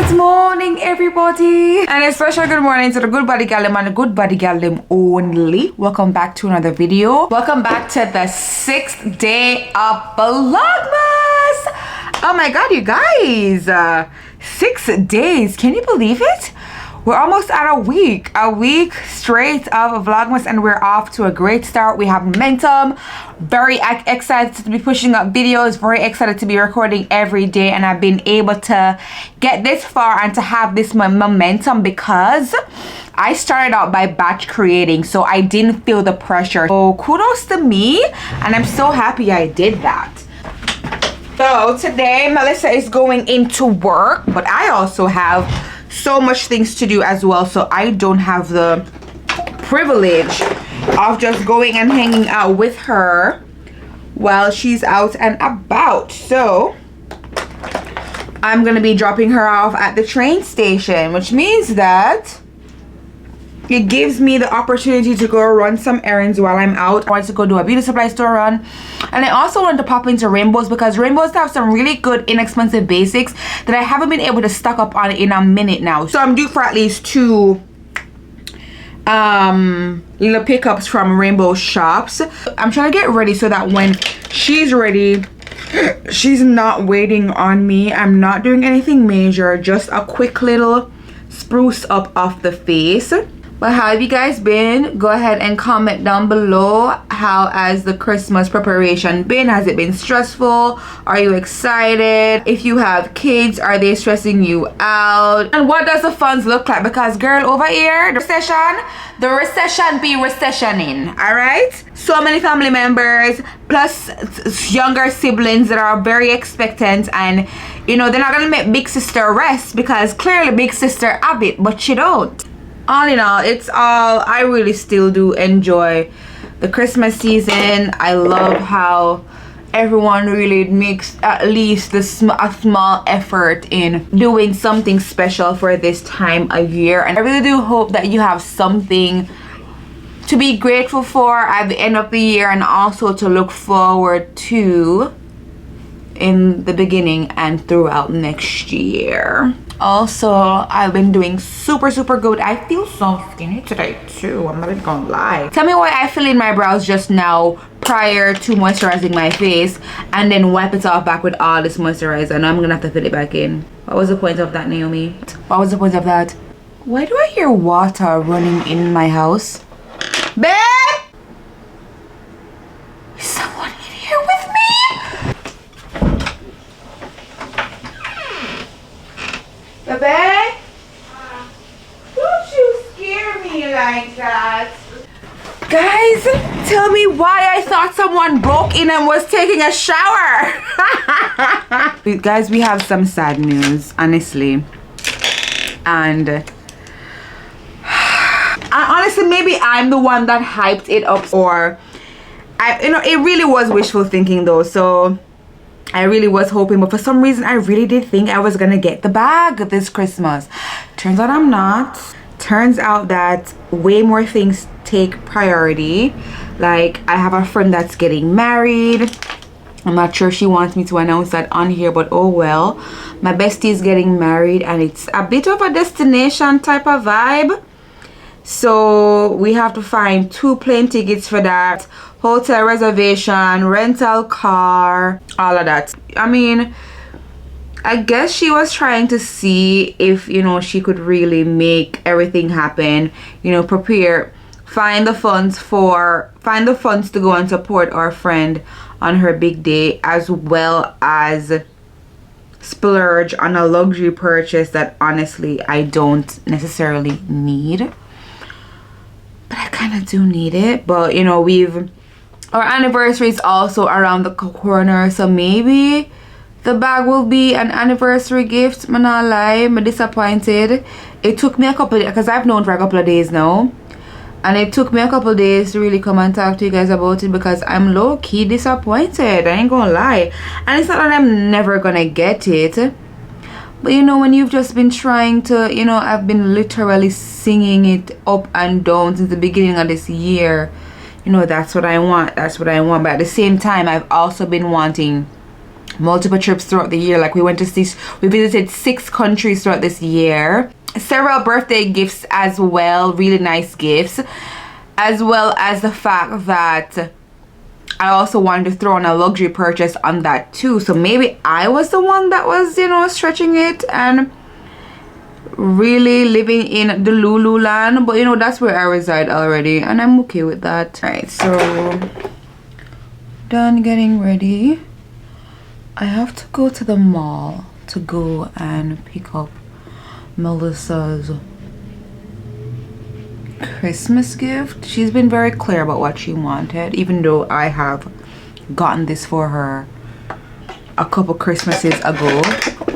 Good morning, everybody, and a special good morning to the good body gal and the good body gal only. Welcome back to another video. Welcome back to the 6th day of Vlogmas. Oh my god, you guys, 6 days, can you believe it? We're almost at a week straight of Vlogmas, and we're off to a great start. We have momentum. Very excited to be pushing up videos, very excited to be recording every day, and I've been able to get this far and to have this momentum because I started out by batch creating, so I didn't feel the pressure. So kudos to me, and I'm so happy I did that. So today Melissa is going into work, but I also have so much things to do as well, so I don't have the privilege of just going and hanging out with her while she's out and about. So I'm gonna be dropping her off at the train station, which means that it gives me the opportunity to go run some errands while I'm out. I wanted to go do a beauty supply store run, and I also wanted to pop into Rainbows because Rainbows have some really good inexpensive basics that I haven't been able to stock up on in a minute now. So I'm due for at least 2 little pickups from Rainbow shops. I'm trying to get ready so that when she's ready, she's not waiting on me. I'm not doing anything major, just a quick little spruce up of the face. But how have you guys been? Go ahead and comment down below. How has the Christmas preparation been? Has it been stressful? Are you excited? If you have kids, are they stressing you out? And what does the funds look like? Because girl, over here, the recession be recessioning, all right? So many family members plus younger siblings that are very expectant, and you know they're not gonna make big sister rest because clearly big sister have it, but she don't. All in all, I really still do enjoy the Christmas season. I love how everyone really makes at least a small effort in doing something special for this time of year, and I really do hope that you have something to be grateful for at the end of the year and also to look forward to in the beginning and throughout next year. Also, I've been doing super good. I feel so skinny today too, I'm not even gonna lie. Tell me why I fill in my brows just now prior to moisturizing my face and then wipe it off back with all this moisturizer. Now I'm gonna have to fill it back in. What was the point of that, Naomi? What was the point of that? Why do I hear water running in my house? Babe! Is someone in here with me? Babe? Don't you scare me like that. Guys, tell me why I thought someone broke in and was taking a shower. Guys, we have some sad news, honestly. And honestly, maybe I'm the one that hyped it up, or it really was wishful thinking though. So I really was hoping, but for some reason I really did think I was gonna get the bag this Christmas. Turns out I'm not. Turns out that way more things take priority. Like, I have a friend that's getting married. I'm not sure she wants me to announce that on here, but oh well. My bestie is getting married, and it's a bit of a destination type of vibe. So we have to find 2 plane tickets for that, hotel reservation, rental car, all of that. I mean, I guess she was trying to see if, you know, she could really make everything happen, you know, find the funds to go and support our friend on her big day, as well as splurge on a luxury purchase that honestly I don't necessarily need. But I kind of do need it. But you know, our anniversary is also around the corner, so maybe the bag will be an anniversary gift. I'm not lie, I'm disappointed. It took me a couple days because I've known for a couple of days now, and it took me a couple of days to really come and talk to you guys about it because I'm low-key disappointed. I ain't gonna lie. And it's not that I'm never gonna get it, but you know, when you've just been trying to, you know, I've been literally singing it up and down since the beginning of this year. You know, that's what I want, but at the same time I've also been wanting multiple trips throughout the year. Like we visited 6 countries throughout this year. Several birthday gifts as well, really nice gifts, as well as the fact that I also wanted to throw on a luxury purchase on that too. So maybe I was the one that was, you know, stretching it and really living in the Lulu land. But you know, that's where I reside already and I'm okay with that. Alright, so done getting ready. I have to go to the mall to go and pick up Melissa's Christmas gift. She's been very clear about what she wanted, even though I have gotten this for her a couple Christmases ago,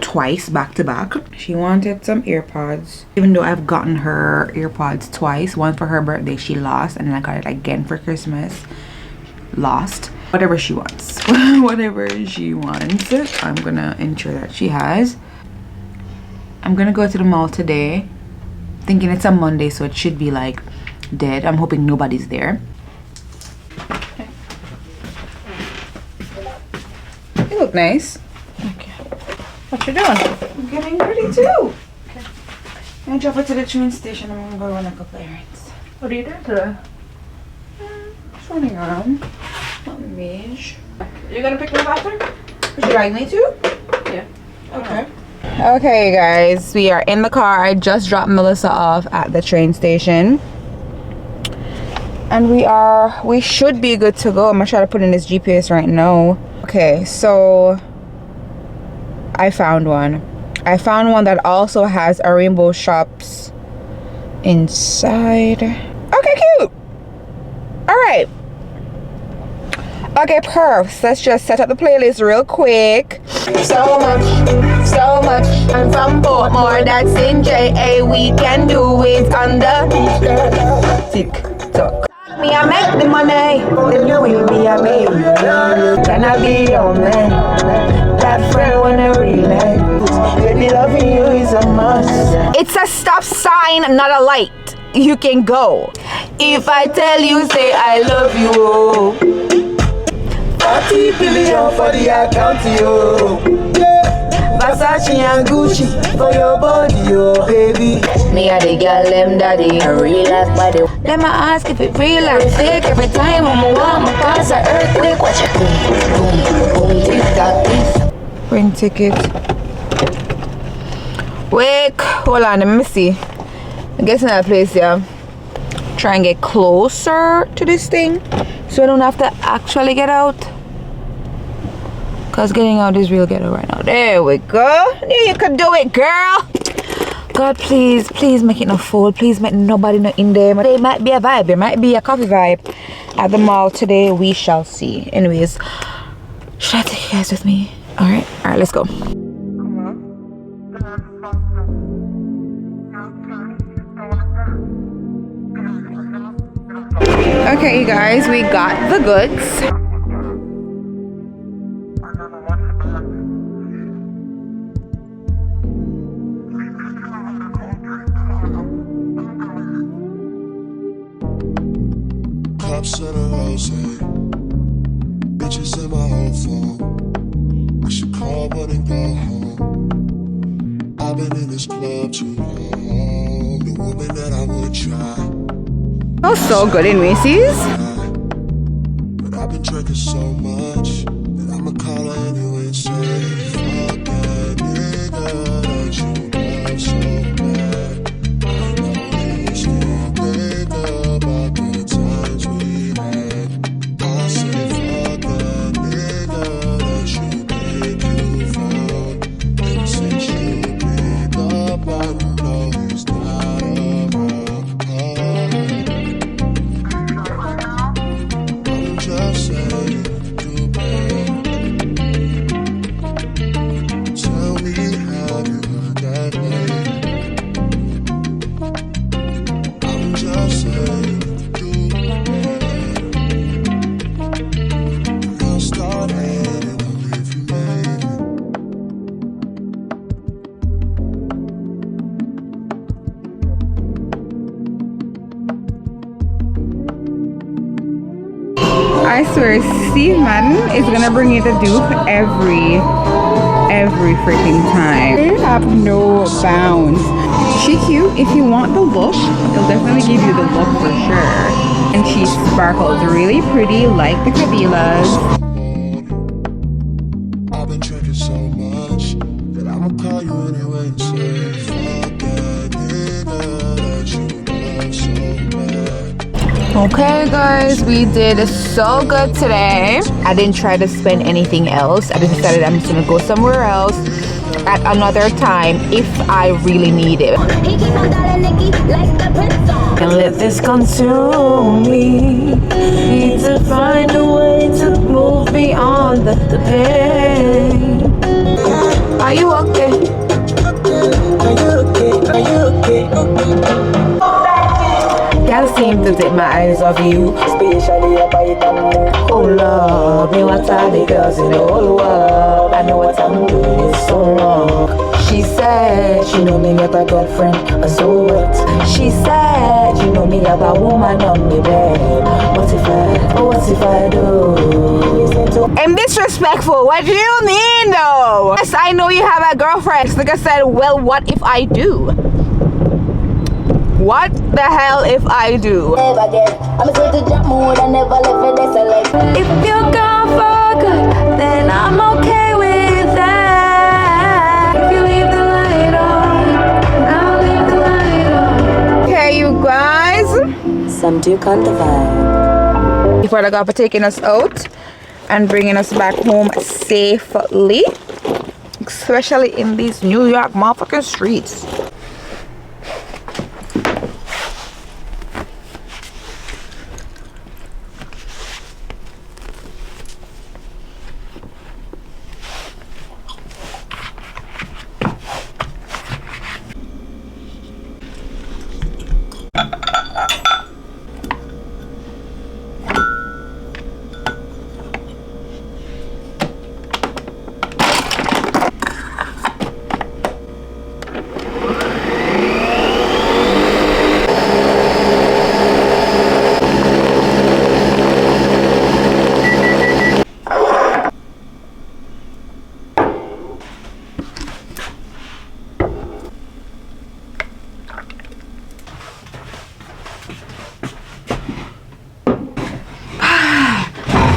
twice back to back. She wanted some AirPods, even though I've gotten her AirPods twice. One for her birthday, she lost, and then I got it again for Christmas, lost. Whatever she wants. Whatever she wants, I'm gonna ensure that she has. I'm gonna go to the mall today, thinking it's a Monday, so it should be like dead. I'm hoping nobody's there. You look nice. Okay. What you doing? I'm getting ready too. Okay. I'm gonna drop it to the train station. I'm gonna go run a couple errands. What are you doing today? Just running around. Nothing beige. You gonna pick me up after? Would you like me to? Yeah. Okay. Okay guys, we are in the car. I just dropped Melissa off at the train station. And we should be good to go. I'm gonna try to put in this GPS right now. Okay, so I found one. I found one that also has a rainbow shops inside. Okay, cute. Alright. Okay, perfect. Let's just set up the playlist real quick. So much. I'm from Portmore, that's in JA. We can do it on the TikTok. Me, I make the money. Then you will be a baby. Can I be your man? That friend when I relate. Baby, loving you is a must. It's a stop sign, not a light. You can go. If I tell you, say I love you. 40 billion for the account, yo. Versace and Gucci for your body, yo, baby. Me and the girl, them daddy, a real life body. Them I ask if it real or fake. Every time I'm around, my cause an earthquake. Watch it, boom, tick-tock. Print ticket. Wait, hold on, let me see. I'm guessing that place, yeah. Try and get closer to this thing so I don't have to actually get out. Cause getting out is real ghetto right now. There we go. Knew you could do it, girl. God, please make it no fool. Please make nobody not in there. There might be a vibe. There might be a coffee vibe at the mall today. We shall see. Anyways, should I take you guys with me? All right, let's go. Okay, you guys, we got the goods. Cups of the rose, bitches in my whole phone. I should call but and go home. I've been in this club too long. The woman that I would try. Smells so good in Macy's. But I've been drinking so much that I'ma call her anyway and say, fuck that nigga that you love so bad. I know you still think about the times we had. I say, fuck that nigga that you think you found. And since you pick up, I know he's not around. Just say, do better. I swear, Steve Madden is gonna bring you the dupe every freaking time. They have no bounds. She cute. If you want the look, they'll definitely give you the look for sure. And she sparkles really pretty like the Kabilas. I've been drinking so much that I'ma call you anyway and say, fuck that nigga that you love so bad. Okay guys, we did so good today. I didn't try to spend anything else. I just decided I'm just gonna go somewhere else at another time if I really need it. And let this consume me. Need to find a way to move beyond the pain. Are you okay? Are you okay? Are you okay? Can't seem to take my eyes off you. Especially up by it. Oh Lord, me what are the girls in the whole world? I know what I'm doing is so wrong. She said she know me have a girlfriend, so what? She said she know me have a woman on me bed. What if I do? I'm disrespectful. What do you mean though? Yes, I know you have a girlfriend. Like I said, well, what if I do? What the hell if I do? If you're gone for good, then I'm okay with that. If you leave the light on, I'll leave the light on. Okay, you guys. Some do can't divide. Before the God for taking us out and bringing us back home safely, especially in these New York motherfucking streets.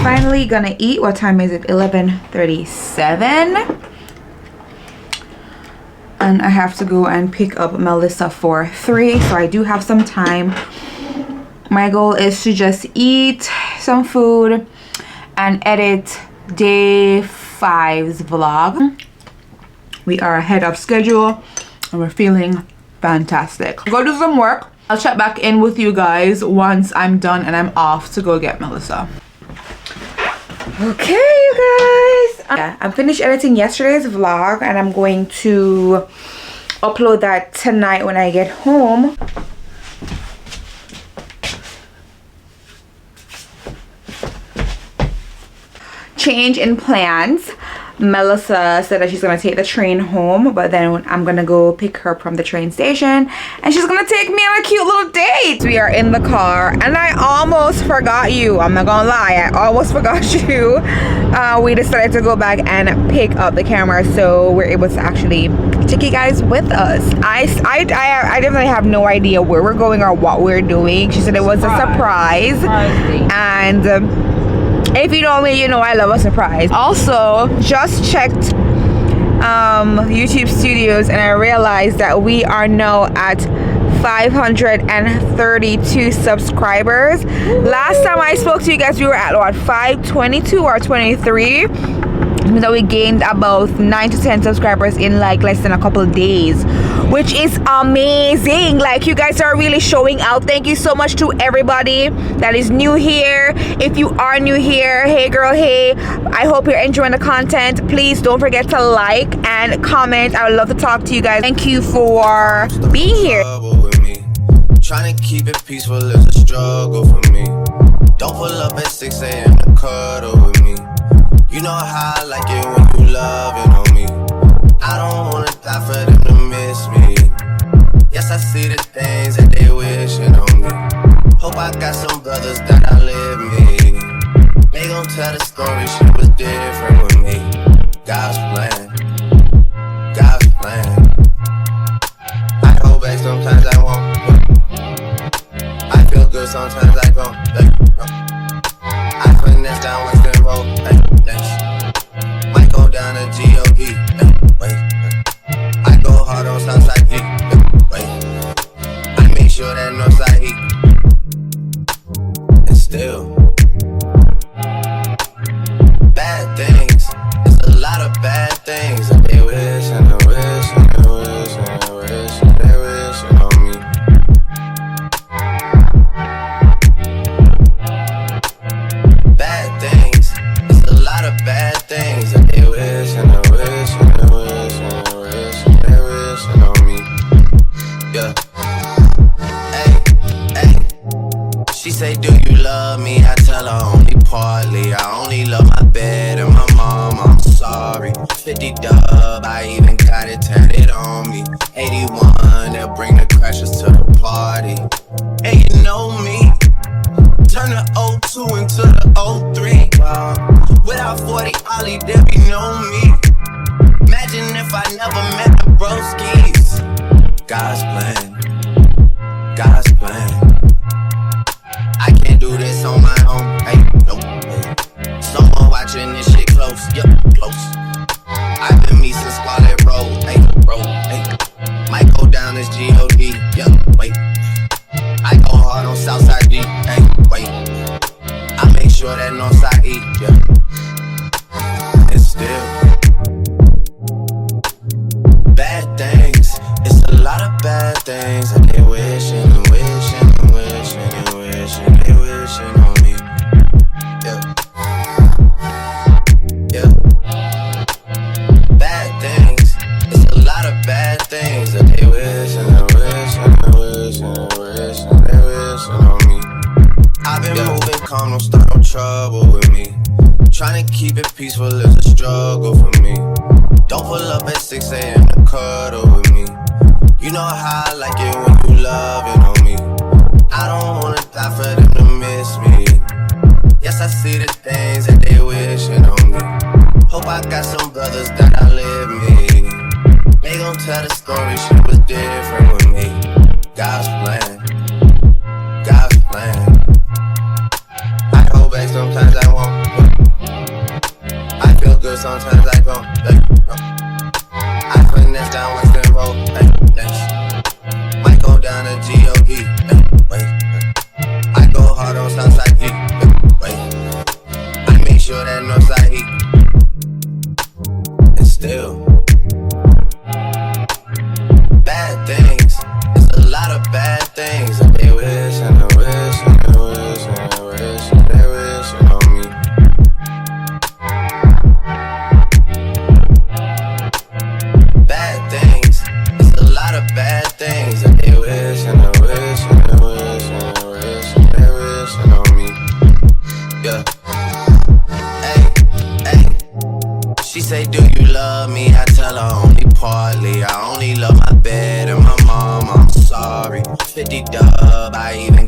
Finally gonna eat. What time is it? 11:37, and I have to go and pick up Melissa for 3, so I do have some time. My goal is to just eat some food and edit day 5's vlog. We are ahead of schedule and we're feeling fantastic. Go do some work. I'll check back in with you guys once I'm done and I'm off to go get Melissa. Okay, you guys. Yeah, I'm finished editing yesterday's vlog and I'm going to upload that tonight when I get home. Change in plans. Melissa said that she's gonna take the train home, but then I'm gonna go pick her up from the train station and she's gonna take me on a cute little date. We are in the car and I almost forgot you. I'm not gonna lie, I almost forgot you. We decided to go back and pick up the camera, so we're able to actually take you guys with us. I definitely have no idea where we're going or what we're doing. She said it was a surprise, and if you know me, you know I love a surprise. Also, just checked YouTube Studios and I realized that we are now at 532 subscribers. Last time I spoke to you guys, we were at what, 522 or 23? So we gained about 9 to 10 subscribers in like less than a couple of days, which is amazing. Like, you guys are really showing out. Thank you so much to everybody that is new here. If you are new here, hey girl, hey, I hope you're enjoying the content. Please don't forget to like and comment. I would love to talk to you guys. Thank you for being here. Trying to keep it peaceful is a struggle for me. Don't pull up at 6 a.m. to cuddle with me. You know how I like it when you love it on me. I don't wanna die for them to miss me. Yes, I see the things that they wishing on me. Hope I got some brothers that outlive me. sometimes I go, I finesse down Western Road, might go down to G.O.D. I go hard on Southside G. I make sure that Northside heat. And still, bad things. It's a lot of bad things. And they wish and they wish and they wish and they wish and they wish on me. Bad things. It's a lot of bad things. And they wish and they wish and they wish and they wish and they wish on me. Yeah. She say, do you love me? I tell her only partly. I only love my bed and my mom, I'm sorry. 50 dub, I even got it, turn it on me. 81, they'll bring the crashers to the party. And you know me, turn the 02 into the 03. Without 40 Ollie, there be no me. Imagine if I never met the broskies. God's plan, God's plan. I can't do this on my own, hey, nope, hey. Someone watching this shit close, yup, close. I've been me since Scarlet Road, hey, road, hey. Might go down this G.O.D., yup, wait. I go hard on Southside G, hey, wait. I make sure that Northside E, yeah. And still, bad things. It's a lot of bad things. I get wishing and wishing and wishing and wishing they wishing on me. Yeah. Yeah. Bad things. It's a lot of bad things that they wish and they wish and they wish and they wish and they wishing on me. I've been moving calm, don't start no trouble with me. Trying to keep it peaceful is a struggle for me. Don't pull up at 6 a.m. to cuddle with me. You know how I like it when you loving on me. I don't wanna die for them to miss me. Yes, I see the things that they wishing on me. Hope I got some brothers that outlive me. They gon' tell the story, shit was different with me. God's plan, God's plan. I hold back, sometimes I won't. I feel good, sometimes I don't. I finesse down Western Road, might go down to G.O.D. I go hard on Southside G. I make sure that Northside heat. And still, bad things. It's a lot of bad things. And they wish and they wish and they wish and they wish and they wish on me. Bad things. It's a lot of bad things. And they wish and they wish and they wish and they wish and they wish on me. Yeah. She say, do you love me? I tell her only partly. I only love my bed and my mom, I'm sorry. 50 dub, I even